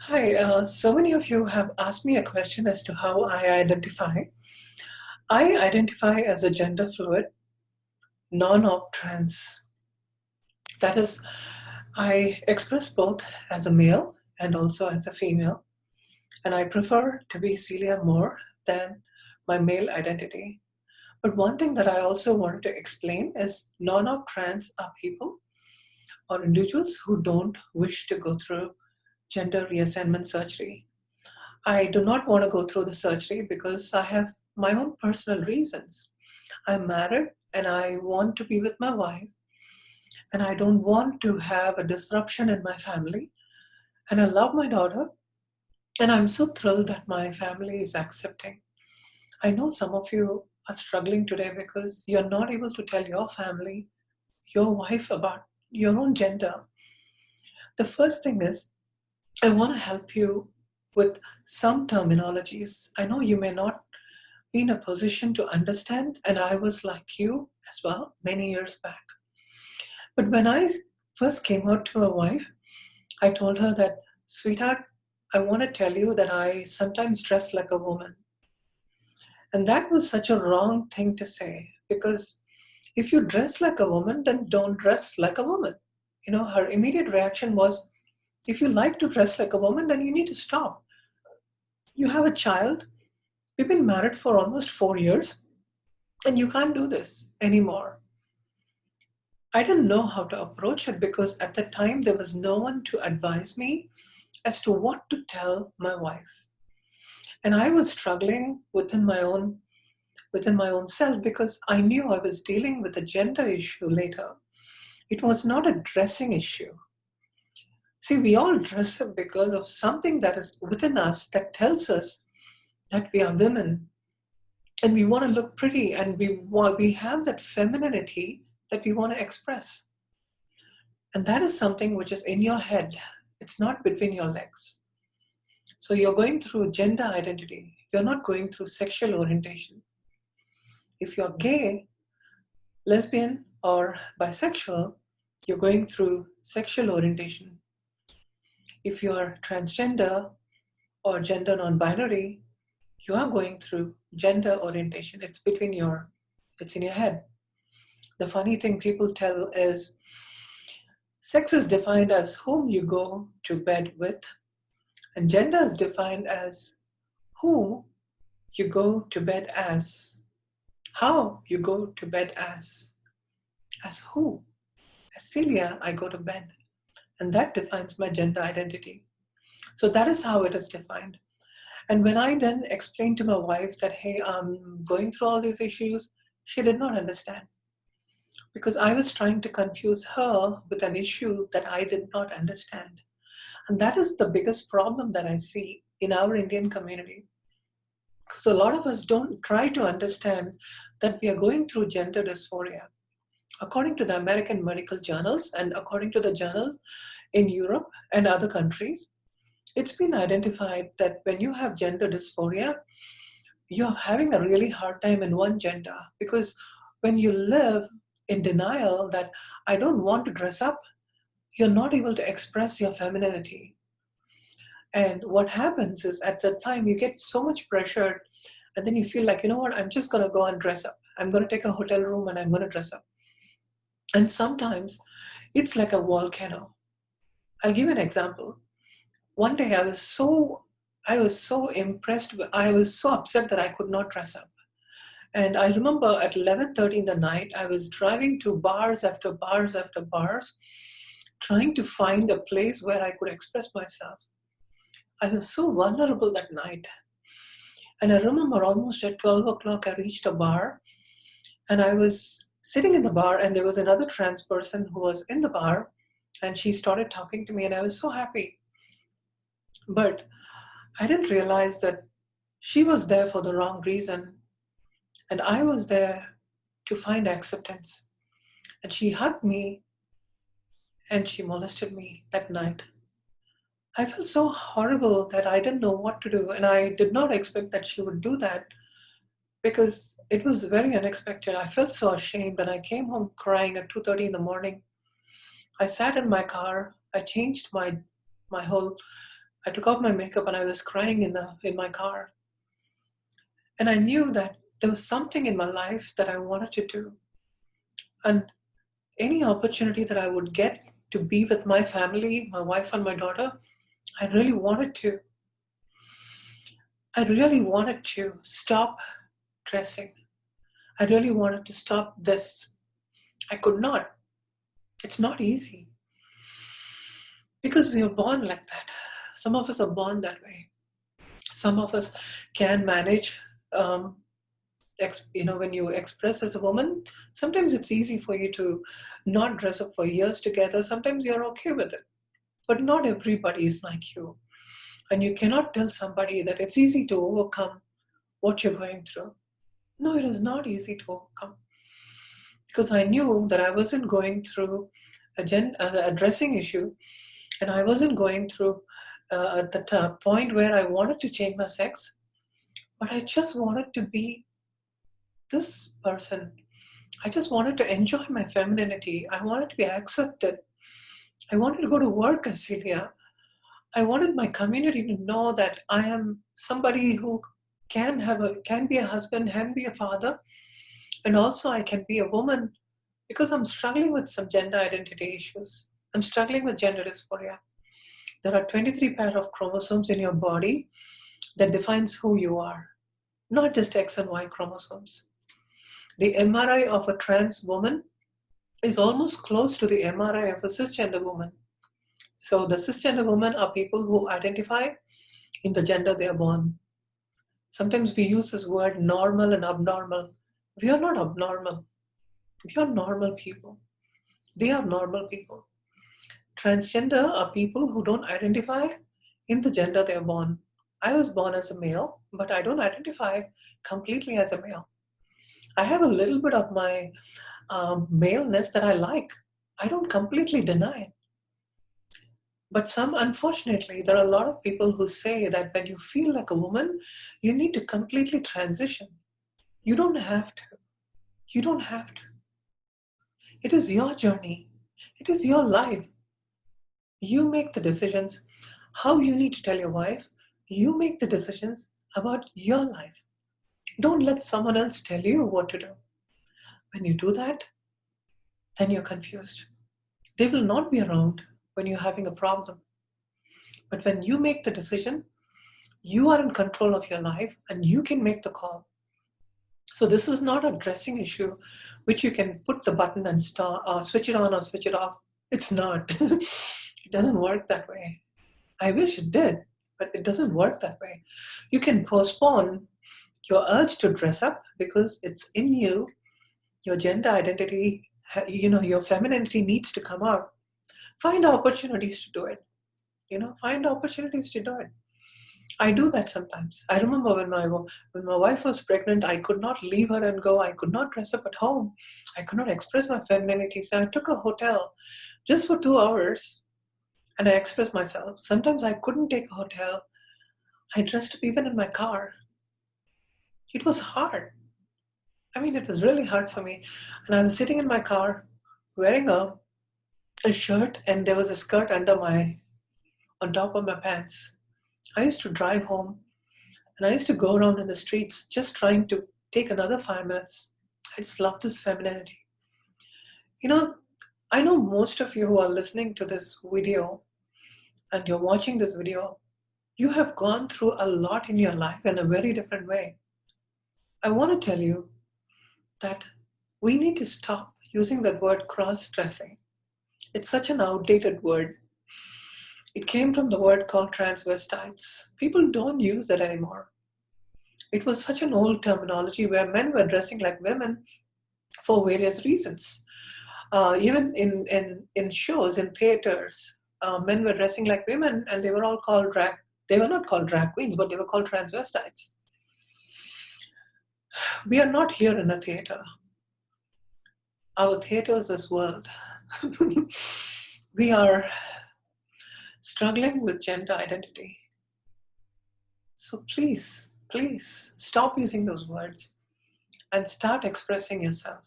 Hi, so many of you have asked me a question as to how I identify. I identify as a gender fluid, non-op trans. That is, I express both as a male and also as a female, and I prefer to be Celia more than my male identity. But one thing that I also wanted to explain is non-op trans are people or individuals who don't wish to go through gender reassignment surgery. I do not want to go through the surgery because I have my own personal reasons. I'm married and I want to be with my wife, and I don't want to have a disruption in my family. And I love my daughter, and I'm so thrilled that my family is accepting. I know some of you are struggling today because you're not able to tell your family, your wife, about your own gender. The first thing is, I want to help you with some terminologies. I know you may not be in a position to understand, and I was like you as well many years back. But when I first came out to my wife, I told her that, sweetheart, I want to tell you that I sometimes dress like a woman. And that was such a wrong thing to say because if you dress like a woman, then don't dress like a woman. Her immediate reaction was, if you like to dress like a woman, then you need to stop. You have a child. We've been married for almost 4 years, and you can't do this anymore. I didn't know how to approach it because at the time there was no one to advise me as to what to tell my wife. And I was struggling within my own self because I knew I was dealing with a gender issue later. It was not a dressing issue. See, we all dress up because of something that is within us that tells us that we are women and we want to look pretty, and we have that femininity that we want to express. And that is something which is in your head. It's not between your legs. So you're going through gender identity. You're not going through sexual orientation. If you're gay, lesbian, or bisexual, you're going through sexual orientation. If you're transgender or gender non-binary, you are going through gender orientation. It's in your head. The funny thing people tell is sex is defined as whom you go to bed with, and gender is defined as who you go to bed as, how you go to bed as who. As Celia, I go to bed, and that defines my gender identity. So that is how it is defined. And when I then explained to my wife that, hey, I'm going through all these issues, she did not understand because I was trying to confuse her with an issue that I did not understand. And that is the biggest problem that I see in our Indian community. Because a lot of us don't try to understand that we are going through gender dysphoria. According to the American medical journals and according to the journal in Europe and other countries, it's been identified that when you have gender dysphoria, you're having a really hard time in one gender because when you live in denial that I don't want to dress up, you're not able to express your femininity. And what happens is at that time you get so much pressure, and then you feel like, you know what, I'm just going to go and dress up. I'm going to take a hotel room and I'm going to dress up. And sometimes it's like a volcano. I'll give you an example. One day I was so impressed. I was so upset that I could not dress up. And I remember at 11:30 in the night, I was driving to bars after bars after bars, trying to find a place where I could express myself. I was so vulnerable that night. And I remember almost at 12 o'clock, I reached a bar and I was sitting in the bar, and there was another trans person who was in the bar, and she started talking to me, and I was so happy. But I didn't realize that she was there for the wrong reason, and I was there to find acceptance. And she hugged me and she molested me that night. I felt so horrible that I didn't know what to do, and I did not expect that she would do that because it was very unexpected. I felt so ashamed, and I came home crying at 2:30 in the morning. I sat in my car. I changed my whole I took off my makeup and I was crying in my car. And I knew that there was something in my life that I wanted to do. And any opportunity that I would get to be with my family, my wife and my daughter, I really wanted to. I really wanted to stop dressing. I really wanted to stop this. I could not. It's not easy. Because we are born like that. Some of us are born that way. Some of us can manage, when you express as a woman, sometimes it's easy for you to not dress up for years together. Sometimes you're okay with it. But not everybody is like you. And you cannot tell somebody that it's easy to overcome what you're going through. No, it is not easy to overcome. Because I knew that I wasn't going through a dressing issue, and I wasn't going through at the point where I wanted to change my sex, but I just wanted to be this person. I just wanted to enjoy my femininity. I wanted to be accepted. I wanted to go to work as Celia. I wanted my community to know that I am somebody who can be a husband, can be a father, and also I can be a woman, because I'm struggling with some gender identity issues. I'm struggling with gender dysphoria. There are 23 pair of chromosomes in your body that defines who you are, not just X and Y chromosomes. The MRI of a trans woman is almost close to the MRI of a cisgender woman. So the cisgender women are people who identify in the gender they are born. Sometimes we use this word normal and abnormal. We are not abnormal. We are normal people. They are normal people. Transgender are people who don't identify in the gender they are born. I was born as a male, but I don't identify completely as a male. I have a little bit of my maleness that I like. I don't completely deny it. But unfortunately, there are a lot of people who say that when you feel like a woman, you need to completely transition. You don't have to. You don't have to. It is your journey. It is your life. You make the decisions how you need to tell your wife. You make the decisions about your life. Don't let someone else tell you what to do. When you do that, then you're confused. They will not be around when you're having a problem. But when you make the decision, you are in control of your life and you can make the call. So this is not a dressing issue which you can put the button and switch it on or switch it off. It's not. It doesn't work that way. I wish it did, but it doesn't work that way. You can postpone your urge to dress up because it's in you. Your gender identity, your femininity needs to come out. Find opportunities to do it. Find opportunities to do it. I do that sometimes. I remember when my wife was pregnant, I could not leave her and go. I could not dress up at home. I could not express my femininity. So I took a hotel just for 2 hours and I expressed myself. Sometimes I couldn't take a hotel. I dressed up even in my car. It was hard. It was really hard for me. And I'm sitting in my car wearing a shirt, and there was a skirt on top of my pants. I used to drive home and I used to go around in the streets just trying to take another 5 minutes. I just love this femininity. I know most of you who are listening to this video and you're watching this video, you have gone through a lot in your life in a very different way. I want to tell you that we need to stop using that word cross-dressing. It's such an outdated word. It came from the word called transvestites. People don't use that anymore. It was such an old terminology where men were dressing like women for various reasons. Even in shows, in theaters, men were dressing like women and they were all called drag. They were not called drag queens, but they were called transvestites. We are not here in a theater. Our theater is this world. We are struggling with gender identity. So please stop using those words and start expressing yourself.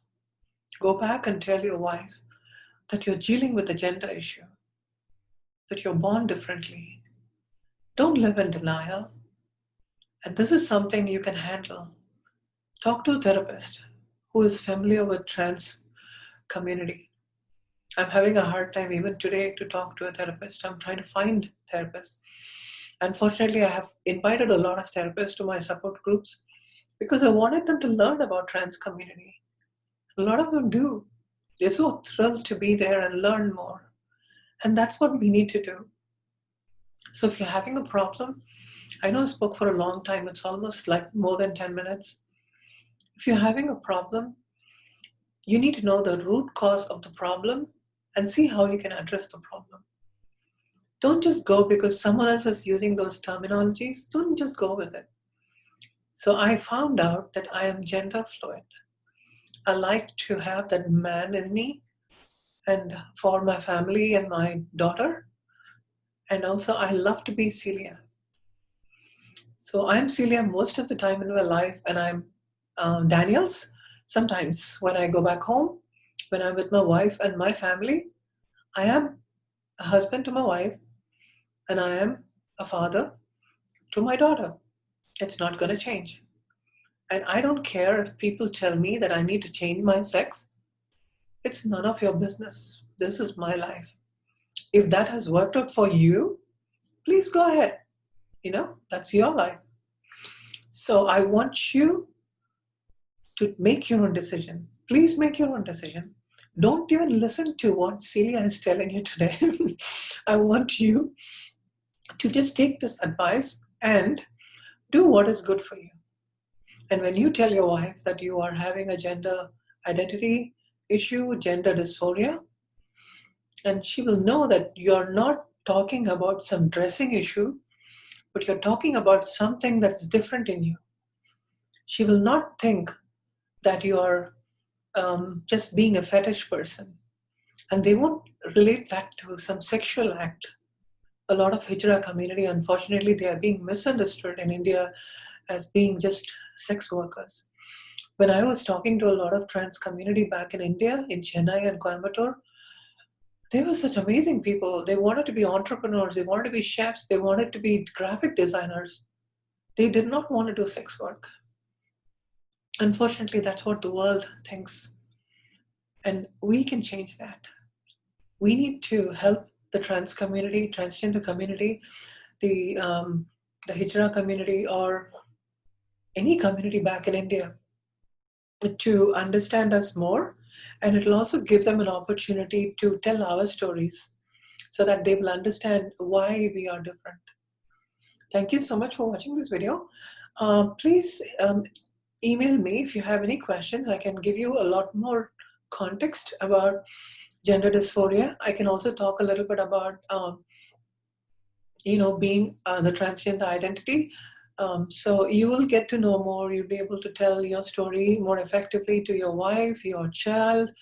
Go back and tell your wife that you're dealing with a gender issue, that you're born differently, Don't live in denial. And this is something you can handle. Talk to a therapist who is familiar with trans community. I'm having a hard time even today to talk to a therapist. I'm trying to find therapists. Unfortunately, I have invited a lot of therapists to my support groups because I wanted them to learn about trans community. A lot of them do. They're so thrilled to be there and learn more. And that's what we need to do. So if you're having a problem, I know I spoke for a long time, it's almost like more than 10 minutes. If you're having a problem, you need to know the root cause of the problem and see how you can address the problem. Don't just go because someone else is using those terminologies. Don't just go with it. So I found out that I am gender fluid. I like to have that man in me and for my family and my daughter. And also I love to be Celia. So I'm Celia most of the time in my life, and I'm Daniels. Sometimes when I go back home, when I'm with my wife and my family, I am a husband to my wife, and I am a father to my daughter. It's not going to change. And I don't care if people tell me that I need to change my sex. It's none of your business. This is my life. If that has worked out for you, please go ahead. That's your life. So I want you to make your own decision. Please make your own decision. Don't even listen to what Celia is telling you today. I want you to just take this advice and do what is good for you. And when you tell your wife that you are having a gender identity issue, gender dysphoria, and she will know that you're not talking about some dressing issue, but you're talking about something that is different in you. She will not think that you are just being a fetish person. And they won't relate that to some sexual act. A lot of Hijra community, unfortunately, they are being misunderstood in India as being just sex workers. When I was talking to a lot of trans community back in India, in Chennai and Coimbatore, they were such amazing people. They wanted to be entrepreneurs, they wanted to be chefs, they wanted to be graphic designers. They did not want to do sex work. Unfortunately, that's what the world thinks. And we can change that. We need to help the trans community, transgender community, the Hijra community, or any community back in India to understand us more. And it will also give them an opportunity to tell our stories so that they will understand why we are different. Thank you so much for watching this video. Please email me if you have any questions. I can give you a lot more context about gender dysphoria. I can also talk a little bit about being the transgender identity. So you will get to know more. You'll be able to tell your story more effectively to your wife, your child,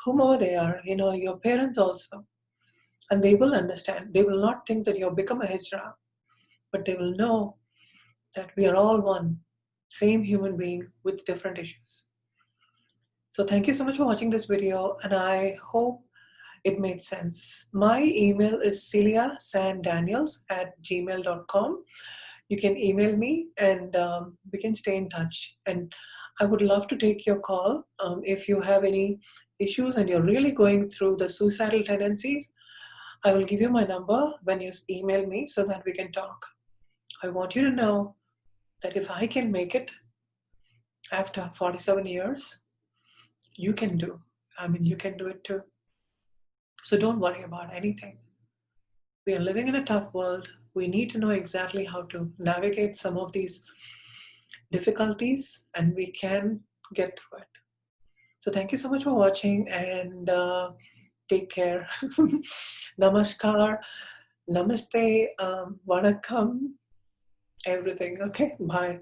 whomever they are, your parents also. And they will understand. They will not think that you've become a hijra, but they will know that we are all one, same human being with different issues. So thank you so much for watching this video, and I hope it made sense. My email is celiasandaniels@gmail.com. You can email me and we can stay in touch. And I would love to take your call if you have any issues and you're really going through the suicidal tendencies. I will give you my number when you email me so that we can talk. I want you to know that if I can make it after 47 years, you can do. You can do it too. So don't worry about anything. We are living in a tough world. We need to know exactly how to navigate some of these difficulties, and we can get through it. So thank you so much for watching, and take care. Namaskar, namaste, vanakkam, everything. Okay, bye.